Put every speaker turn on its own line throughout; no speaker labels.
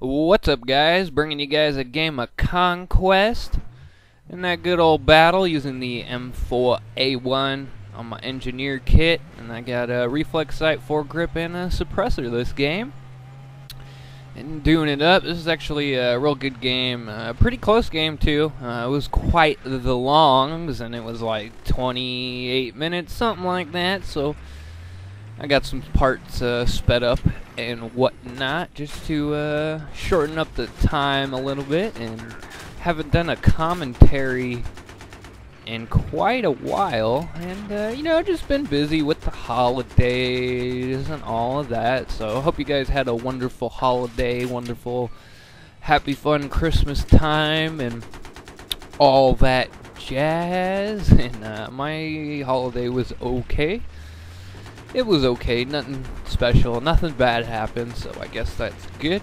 What's up, guys? Bringing you guys a game of Conquest in that good old battle using the M4A1 on my engineer kit, and I got a reflex sight, foregrip, and a suppressor this game. And doing it up, this is actually a real good game, a pretty close game too. It was quite the longs, and it was like 28 minutes, something like that. So I got some parts sped up and whatnot just to shorten up the time a little bit, and haven't done a commentary in quite a while, and you know, just been busy with the holidays and all of that. So I hope you guys had a wonderful holiday, wonderful happy fun Christmas time and all that jazz. And my holiday was okay. It was okay, nothing special, nothing bad happened, so I guess that's good.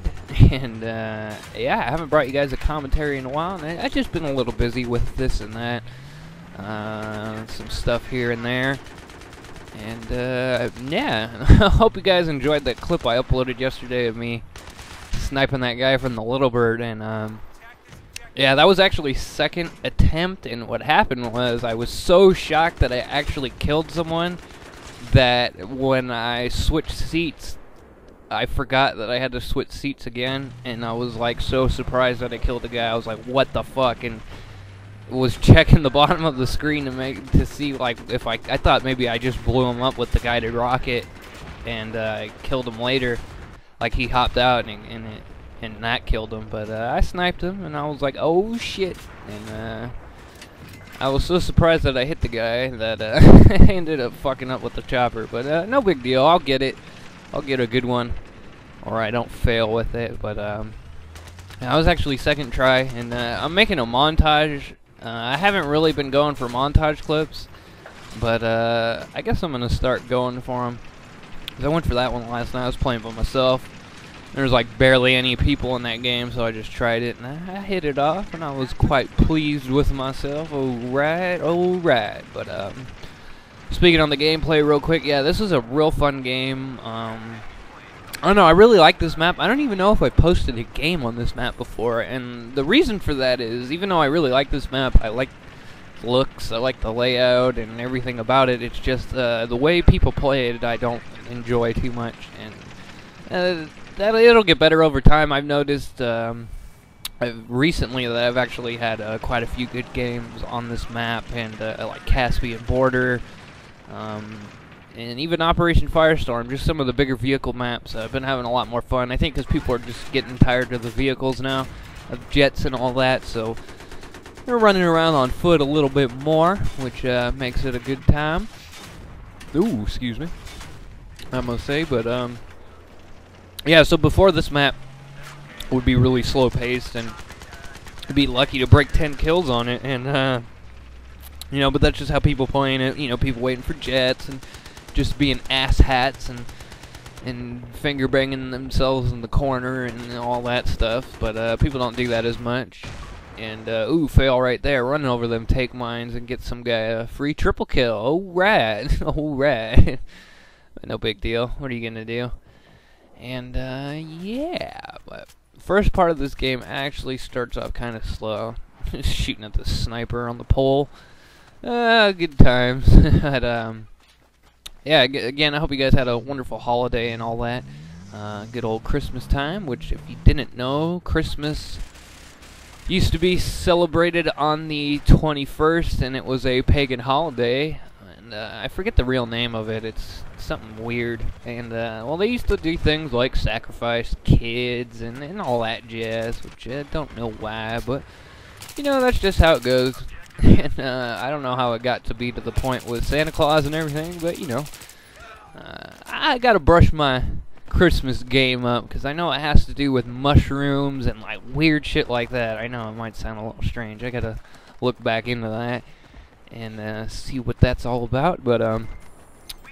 And yeah, I haven't brought you guys a commentary in a while, and I've just been a little busy with this and that. Some stuff here and there. And yeah, I hope you guys enjoyed that clip I uploaded yesterday of me sniping that guy from the Little Bird. And yeah, that was actually second attempt, and what happened was I was so shocked that I actually killed someone that when I switched seats, I forgot that I had to switch seats again, and I was like so surprised that I killed a guy. I was like, what the fuck? And was checking the bottom of the screen to see like if I thought maybe I just blew him up with the guided rocket and killed him later, like he hopped out and that killed him. But I sniped him, and I was like, oh shit. And I was so surprised that I hit the guy that I ended up fucking up with the chopper. But no big deal. I'll get it. I'll get a good one, or I don't fail with it. But I was actually second try, and I'm making a montage. I haven't really been going for montage clips, but I guess I'm gonna start going for them. Cause I went for that one last night. I was playing by myself. There was like barely any people in that game, so I just tried it, and I hit it off, and I was quite pleased with myself. Alright, alright. But speaking on the gameplay real quick, yeah, this is a real fun game. I don't know, I really like this map. I don't even know if I posted a game on this map before, and the reason for that is, even though I really like this map, I like the looks, I like the layout and everything about it, it's just the way people play it I don't enjoy too much, and it'll get better over time. I've noticed recently that I've actually had quite a few good games on this map, and like Caspian Border, and even Operation Firestorm, just some of the bigger vehicle maps. I've been having a lot more fun, I think, because people are just getting tired of the vehicles now, of jets and all that, so they're running around on foot a little bit more, which makes it a good time. Ooh, excuse me, I must say. But yeah, so before this map would be really slow paced, and I'd be lucky to break 10 kills on it, and you know, but that's just how people playing it, you know, people waiting for jets and just being asshats and finger banging themselves in the corner and all that stuff. But people don't do that as much. And ooh, fail right there, running over them take mines and get some guy a free triple kill. Alright, alright. No big deal. What are you gonna do? And yeah, but first part of this game actually starts off kind of slow. Just shooting at the sniper on the pole. Good times. But yeah, again, I hope you guys had a wonderful holiday and all that. Good old Christmas time, which, if you didn't know, Christmas used to be celebrated on the 21st, and it was a pagan holiday. And I forget the real name of it. It's something weird. And well, they used to do things like sacrifice kids and all that jazz, which I don't know why, but you know, that's just how it goes. And I don't know how it got to be to the point with Santa Claus and everything, but you know, I gotta brush my Christmas game up, because I know it has to do with mushrooms and like weird shit like that. I know it might sound a little strange. I gotta look back into that and see what that's all about. But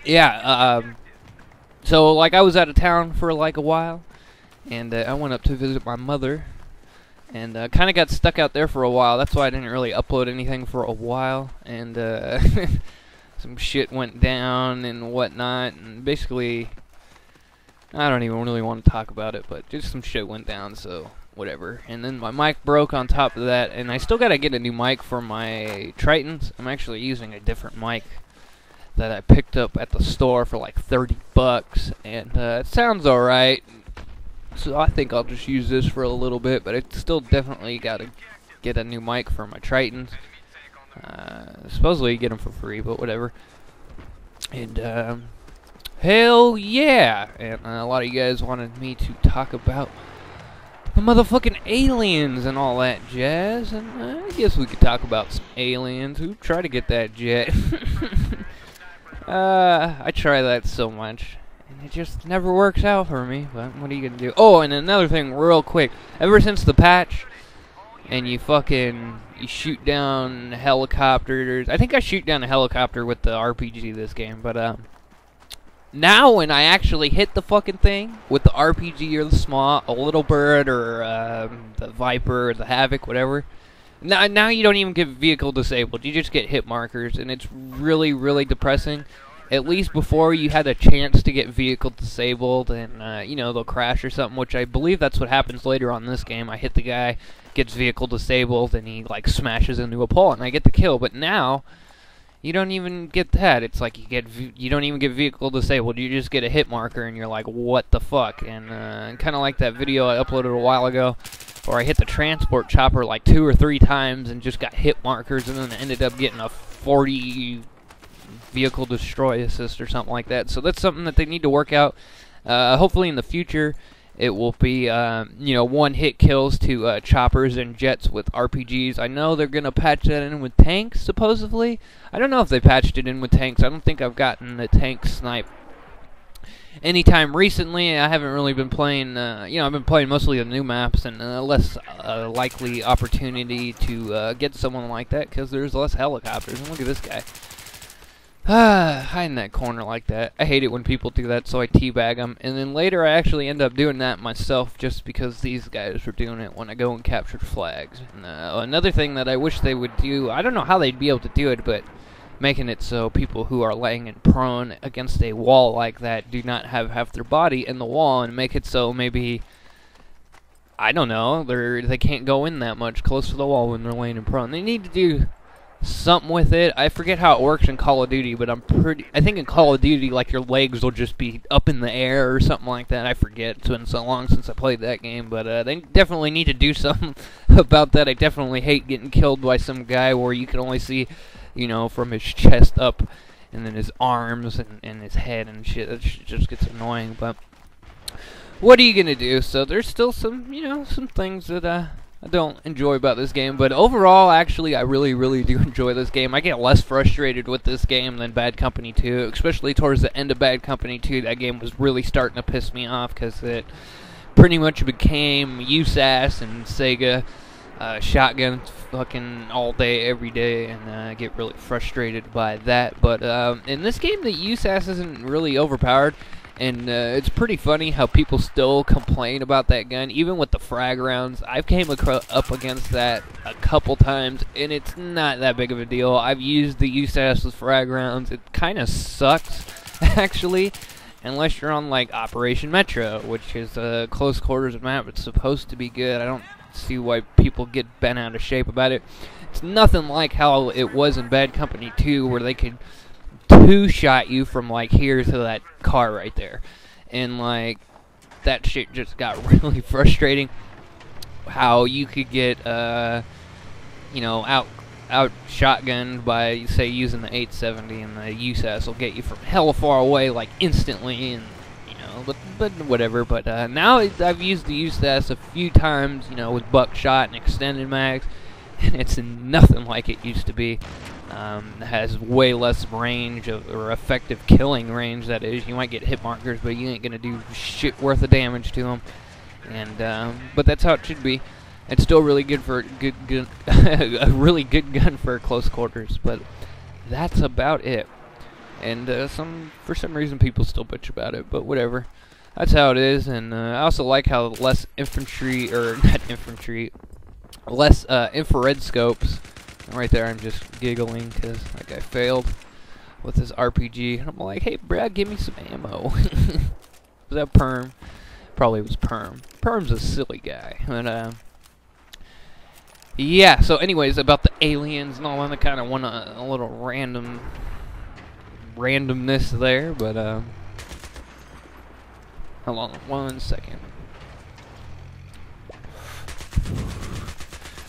yeah, so like I was out of town for like a while, and I went up to visit my mother, and kind of got stuck out there for a while. That's why I didn't really upload anything for a while, and some shit went down and whatnot, and basically I don't even really want to talk about it, but just some shit went down, so whatever. And then my mic broke on top of that, and I still gotta get a new mic for my Tritons. I'm actually using a different mic that I picked up at the store for like 30 bucks, and it sounds alright. So I think I'll just use this for a little bit, but I still definitely gotta get a new mic for my Tritons. Supposedly you get them for free, but whatever. And hell yeah! And a lot of you guys wanted me to talk about the motherfucking aliens and all that jazz, and I guess we could talk about some aliens who try to get that jet. I try that so much, and it just never works out for me, but what are you gonna do? Oh, and another thing real quick, ever since the patch, and you shoot down helicopters. I think I shoot down a helicopter with the RPG this game, but now when I actually hit the fucking thing with the RPG or the SMAW, a little bird or the Viper or the Havoc, whatever. Now you don't even get vehicle disabled. You just get hit markers, and it's really, really depressing. At least before you had a chance to get vehicle disabled, and you know, they'll crash or something, which I believe that's what happens later on in this game. I hit the guy, gets vehicle disabled, and he like smashes into a pole, and I get the kill. But now you don't even get that. It's like you don't even get vehicle disabled. You just get a hit marker, and you're like, what the fuck? And kind of like that video I uploaded a while ago, where I hit the transport chopper like 2 or 3 times and just got hit markers, and then ended up getting a 40 vehicle destroy assist or something like that. So that's something that they need to work out. Hopefully in the future it will be you know, one-hit kills to choppers and jets with RPGs. I know they're gonna patch that in with tanks, supposedly. I don't know if they patched it in with tanks. I don't think I've gotten the tank snipe anytime recently. I haven't really been playing, you know, I've been playing mostly the new maps, and less likely opportunity to get someone like that, because there's less helicopters. And look at this guy. Hide in that corner like that. I hate it when people do that, so I teabag them. And then later I actually end up doing that myself, just because these guys were doing it when I go and captured flags. And, another thing that I wish they would do, I don't know how they'd be able to do it, but making it so people who are laying in prone against a wall like that do not have half their body in the wall, and make it so maybe, I don't know, they can't go in that much close to the wall when they're laying in prone. They need to do something with it. I forget how it works in Call of Duty, but I think in Call of Duty, like, your legs will just be up in the air or something like that. I forget. It's been so long since I played that game, but they definitely need to do something about that. I definitely hate getting killed by some guy where you can only see, you know, from his chest up, and then his arms and his head and shit. That just gets annoying, but what are you gonna do? So there's still some, you know, some things that I don't enjoy about this game, but overall, actually, I really, really do enjoy this game. I get less frustrated with this game than Bad Company 2, especially towards the end of Bad Company 2. That game was really starting to piss me off, because it pretty much became USAS and Sega shotgun fucking all day, every day, and I get really frustrated by that. But in this game, the USAS isn't really overpowered. And it's pretty funny how people still complain about that gun, even with the frag rounds. I've came up against that a couple times, and it's not that big of a deal. I've used the USAS with frag rounds. It kind of sucks, actually, unless you're on, like, Operation Metro, which is a close quarters map. It's supposed to be good. I don't see why people get bent out of shape about it. It's nothing like how it was in Bad Company 2, where they could two-shot you from, like, here to that car right there. And, like, that shit just got really frustrating. How you could get, you know, out shotgunned by, say, using the 870, and the USAS will get you from hella far away, like, instantly, and, you know, but whatever. But now I've used the USAS a few times, you know, with buckshot and extended mags, and it's nothing like it used to be. It has way less range or effective killing range, that is. You might get hit markers, but you ain't gonna do shit worth of damage to them. And but that's how it should be. It's still really good for a really good gun for close quarters. But that's about it. And for some reason people still bitch about it, but whatever. That's how it is. And I also like how less infantry, or not infantry, less infrared scopes. Right there, I'm just giggling because that guy failed with his RPG. And I'm like, hey, Brad, give me some ammo. Was that Perm? Probably was Perm. Perm's a silly guy. But, yeah, so anyways, about the aliens and all that, I kind of want a little randomness there, but, hold on 1 second.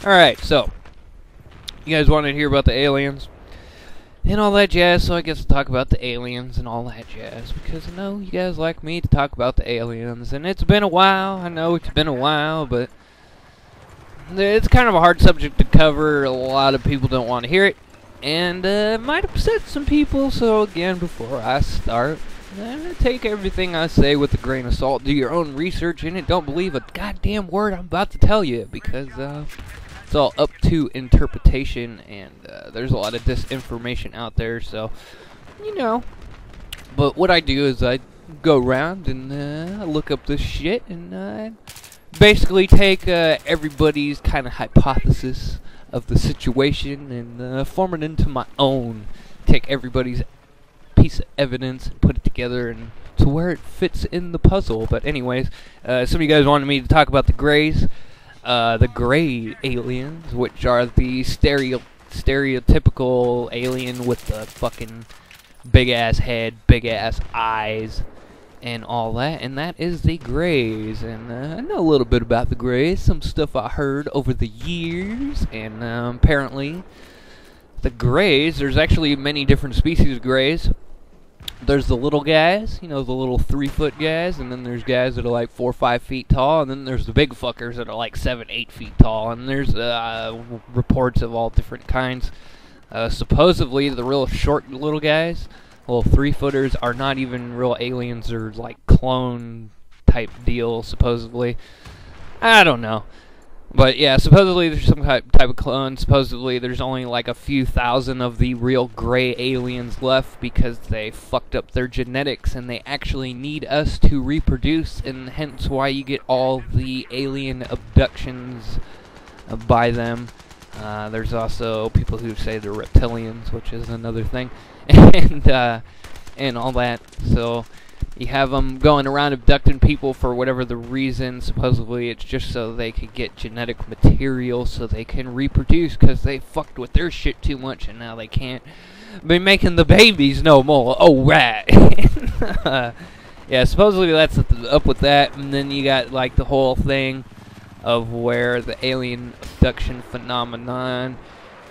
Alright, so, you guys wanted to hear about the aliens and all that jazz, so I guess I'll talk about the aliens and all that jazz, because I know you guys like me to talk about the aliens, and it's been a while. I know it's been a while, but it's kind of a hard subject to cover. A lot of people don't want to hear it, and it might upset some people, so again, before I start, take everything I say with a grain of salt. Do your own research in it. Don't believe a goddamn word I'm about to tell you, because it's all up to interpretation, and there's a lot of disinformation out there, so, you know. But what I do is I go around and look up this shit, and basically take everybody's kind of hypothesis of the situation and form it into my own. Take everybody's piece of evidence and put it together and to where it fits in the puzzle. But anyways, some of you guys wanted me to talk about the Greys. The gray aliens, which are the stereotypical alien with the fucking big-ass head, big-ass eyes, and all that, and that is the Greys. And I know a little bit about the Greys, some stuff I heard over the years, and apparently the Greys, there's actually many different species of Greys. There's the little guys, you know, the little 3-foot guys, and then there's guys that are like 4 or 5 feet tall, and then there's the big fuckers that are like 7, 8 feet tall, and there's reports of all different kinds. Supposedly, the real short little guys, little 3-footers, are not even real aliens. They're like clone type deal, supposedly. I don't know. But yeah, supposedly there's some type of clone. Supposedly there's only like a few thousand of the real gray aliens left because they fucked up their genetics and they actually need us to reproduce, and hence why you get all the alien abductions by them. There's also people who say they're reptilians, which is another thing, and all that. So you have them going around abducting people for whatever the reason. Supposedly it's just so they could get genetic material so they can reproduce, because they fucked with their shit too much and now they can't be making the babies no more. Oh, right. Yeah, supposedly that's up with that. And then you got like the whole thing of where the alien abduction phenomenon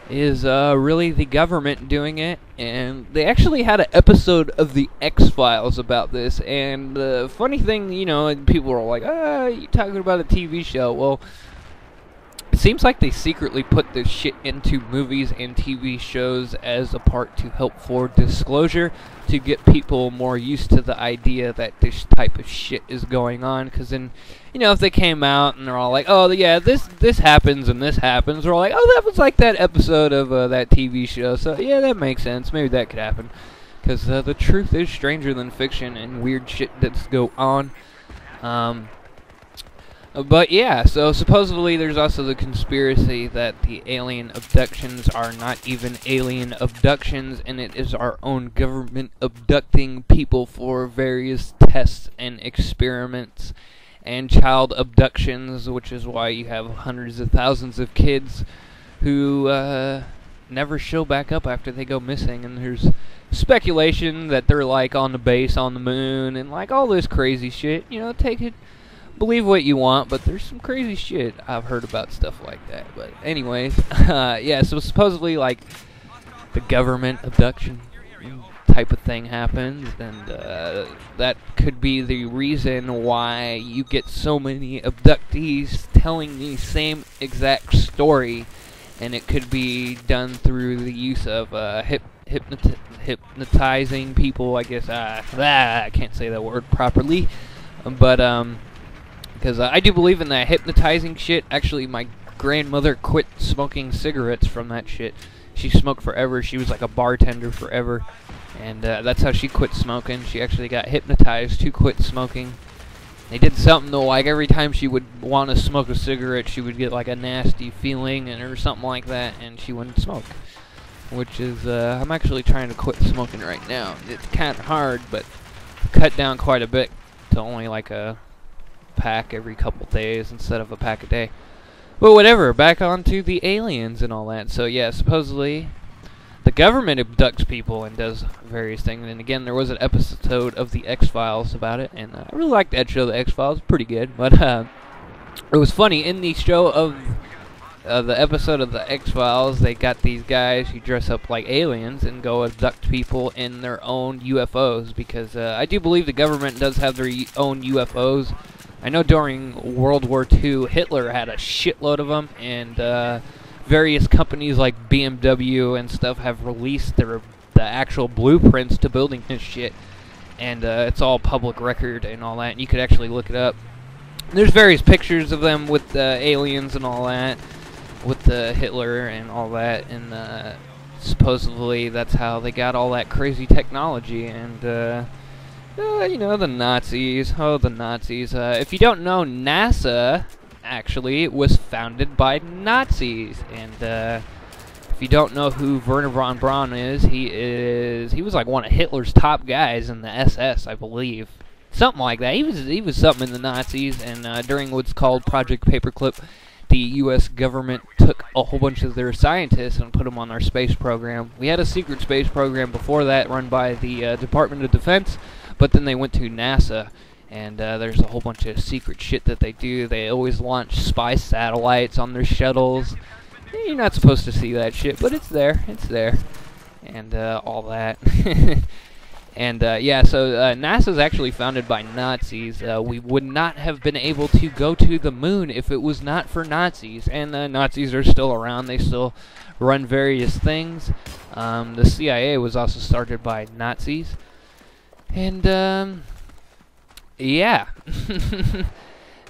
is really the government doing it, and they actually had an episode of the X-Files about this. And the funny thing, you know, people are like, you talking about a TV show. Well, it seems like they secretly put this shit into movies and TV shows as a part to help for disclosure, to get people more used to the idea that this type of shit is going on. Because then, you know, if they came out and they're all like, oh yeah, this happens and this happens, they're all like, oh, that was like that episode of that TV show, so yeah, that makes sense, maybe that could happen. Because the truth is stranger than fiction, and weird shit does go on. But yeah, so supposedly there's also the conspiracy that the alien abductions are not even alien abductions, and it is our own government abducting people for various tests and experiments and child abductions, which is why you have hundreds of thousands of kids who never show back up after they go missing. And there's speculation that they're like on the base on the moon and like all this crazy shit. You know, take it, believe what you want, but there's some crazy shit I've heard about stuff like that. But anyways, yeah, so supposedly like the government abduction type of thing happens, and that could be the reason why you get so many abductees telling the same exact story. And it could be done through the use of hypnotizing people, I guess. I can't say that word properly, but because I do believe in that hypnotizing shit. Actually, my grandmother quit smoking cigarettes from that shit. She smoked forever. She was like a bartender forever, and that's how she quit smoking. She actually got hypnotized to quit smoking. They did something though, like every time she would want to smoke a cigarette, she would get like a nasty feeling or something like that, and she wouldn't smoke. Which is, I'm actually trying to quit smoking right now. It's kind of hard, but cut down quite a bit. to only like a pack every couple days instead of a pack a day. But whatever, back on to the aliens and all that. So yeah, supposedly the government abducts people and does various things. And again, there was an episode of the X-Files about it, and I really liked that show, the X-Files, pretty good. But it was funny, in the show of the episode of the X-Files, they got these guys who dress up like aliens and go abduct people in their own UFOs, because I do believe the government does have their own UFOs. I know during World War II, Hitler had a shitload of them, and various companies like BMW and stuff have released the actual blueprints to building this shit, and it's all public record and all that, and you could actually look it up. There's various pictures of them with aliens and all that, with Hitler and all that, and supposedly that's how they got all that crazy technology. And you know, the Nazis. Oh, the Nazis. If you don't know, NASA actually was founded by Nazis. And if you don't know who Werner von Braun is, he was like one of Hitler's top guys in the SS, I believe. Something like that. He was something in the Nazis, and during what's called Project Paperclip, the U.S. government took a whole bunch of their scientists and put them on our space program. We had a secret space program before that run by the Department of Defense, but then they went to NASA, and there's a whole bunch of secret shit that they do. They always launch spy satellites on their shuttles. You're not supposed to see that shit, but it's there. It's there. And all that. And yeah, so NASA's actually founded by Nazis. We would not have been able to go to the moon if it was not for Nazis. And Nazis are still around. They still run various things. The CIA was also started by Nazis. And yeah.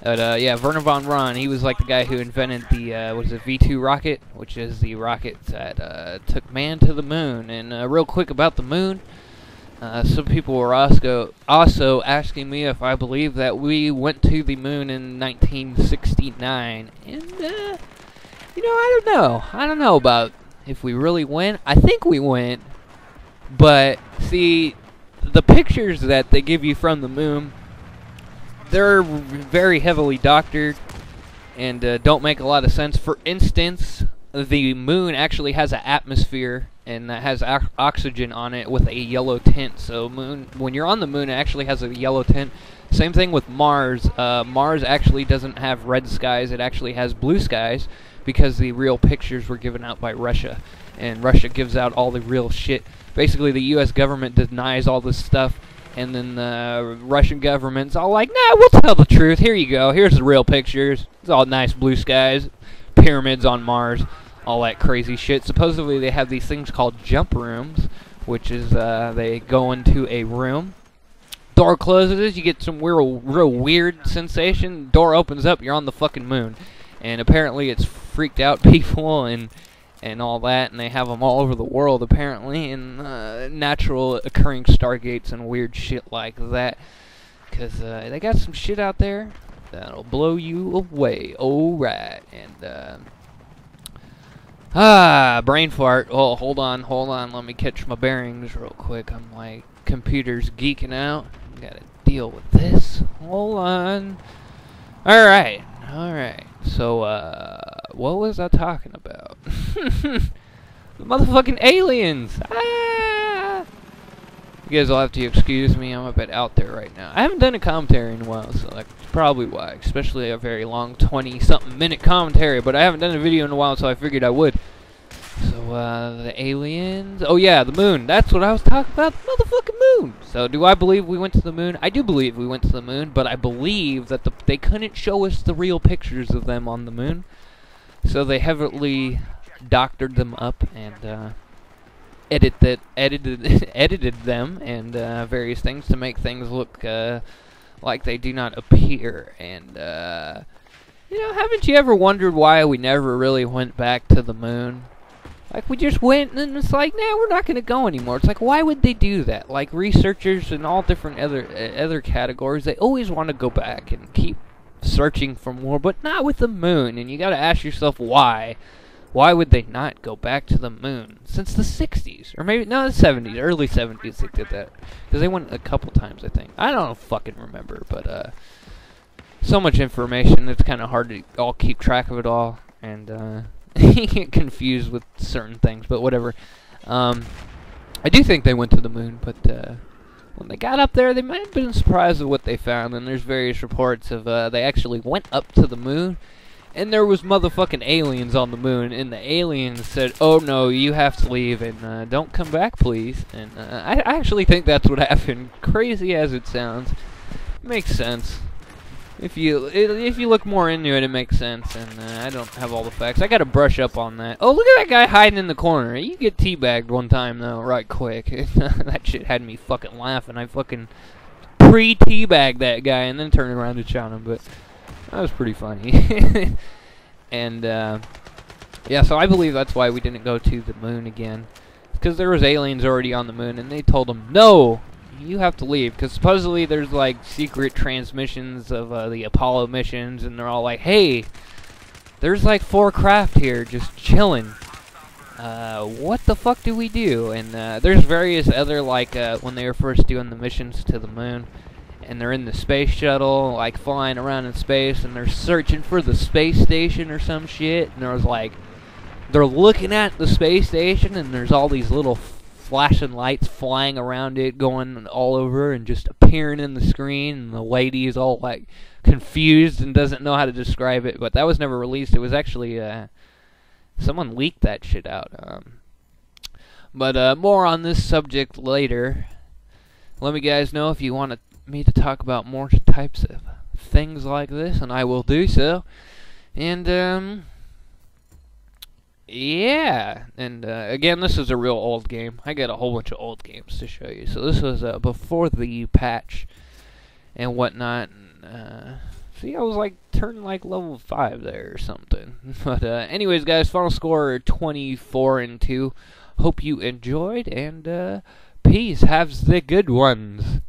But yeah, Werner von Braun, he was like the guy who invented the what is it, V2 rocket, which is the rocket that took man to the moon. And real quick about the moon. Some people were also asking me if I believe that we went to the moon in 1969, and you know, I don't know about if we really went. I think we went, but see, the pictures that they give you from the moon, they're very heavily doctored and don't make a lot of sense. For instance, the moon actually has an atmosphere, and that has oxygen on it with a yellow tint. So when you're on the moon, it actually has a yellow tint. Same thing with Mars. Mars actually doesn't have red skies. It actually has blue skies because the real pictures were given out by Russia. And Russia gives out all the real shit. Basically, the U.S. government denies all this stuff, and then the Russian government's all like, nah, we'll tell the truth. Here you go. Here's the real pictures. It's all nice blue skies, pyramids on Mars, all that crazy shit. Supposedly they have these things called jump rooms, which is they go into a room, door closes, you get some real weird sensation, door opens up, you're on the fucking moon. And apparently it's freaked out people and all that, and they have them all over the world apparently, and natural occurring stargates and weird shit like that, because they got some shit out there that'll blow you away. Alright, and brain fart. Oh, hold on, let me catch my bearings real quick. I'm like, computer's geeking out. Gotta deal with this. Hold on. Alright. So, what was I talking about? The motherfucking aliens! Ah! You guys will have to excuse me, I'm a bit out there right now. I haven't done a commentary in a while, so that's probably why. Especially a very long 20-something minute commentary, but I haven't done a video in a while, so I figured I would. So, the aliens... Oh yeah, the moon. That's what I was talking about, the motherfucking moon! So, do I believe we went to the moon? I do believe we went to the moon, but I believe that they couldn't show us the real pictures of them on the moon. So they heavily doctored them up and, edited them and various things to make things look like they do not appear. And you know, haven't you ever wondered why we never really went back to the moon? Like, we just went and it's like, nah, we're not gonna go anymore. It's like, why would they do that? Like, researchers and all different other categories, they always want to go back and keep searching for more, but not with the moon. And you gotta ask yourself why. Why would they not go back to the moon? Since the 60s, or maybe, no, the 70s, early 70s they did that. Because they went a couple times, I think. I don't fucking remember, but, so much information, it's kind of hard to all keep track of it all, and, you get confused with certain things, but whatever. I do think they went to the moon, but, when they got up there, they might have been surprised at what they found, and there's various reports of, they actually went up to the moon, and there was motherfucking aliens on the moon, and the aliens said, "Oh no, you have to leave, and don't come back, please." And I actually think that's what happened. Crazy as it sounds, makes sense. If you look more into it, it makes sense. And I don't have all the facts. I gotta brush up on that. Oh, look at that guy hiding in the corner. You get teabagged one time though, right quick. That shit had me fucking laughing. I fucking pre-teabagged that guy and then turned around and shot him, but. That was pretty funny. And, yeah, so I believe that's why we didn't go to the moon again. Because there was aliens already on the moon, and they told them, "No, you have to leave." Because supposedly there's, like, secret transmissions of the Apollo missions, and they're all like, "Hey, there's, like, 4 craft here just chilling. What the fuck do we do?" And, there's various other, like, when they were first doing the missions to the moon, and they're in the space shuttle, like, flying around in space, and they're searching for the space station or some shit, and there was, like, they're looking at the space station, and there's all these little flashing lights flying around it, going all over, and just appearing in the screen, and the lady is all, like, confused and doesn't know how to describe it, but that was never released. It was actually, someone leaked that shit out. But more on this subject later. Let me guys know if you want me to talk about more types of things like this, and I will do so. And yeah, and again, this is a real old game. I got a whole bunch of old games to show you. So this was before the patch and whatnot. And, see, I was like turning like level 5 there or something. But anyways, guys, final score 24-2. Hope you enjoyed, and peace. Have the good ones.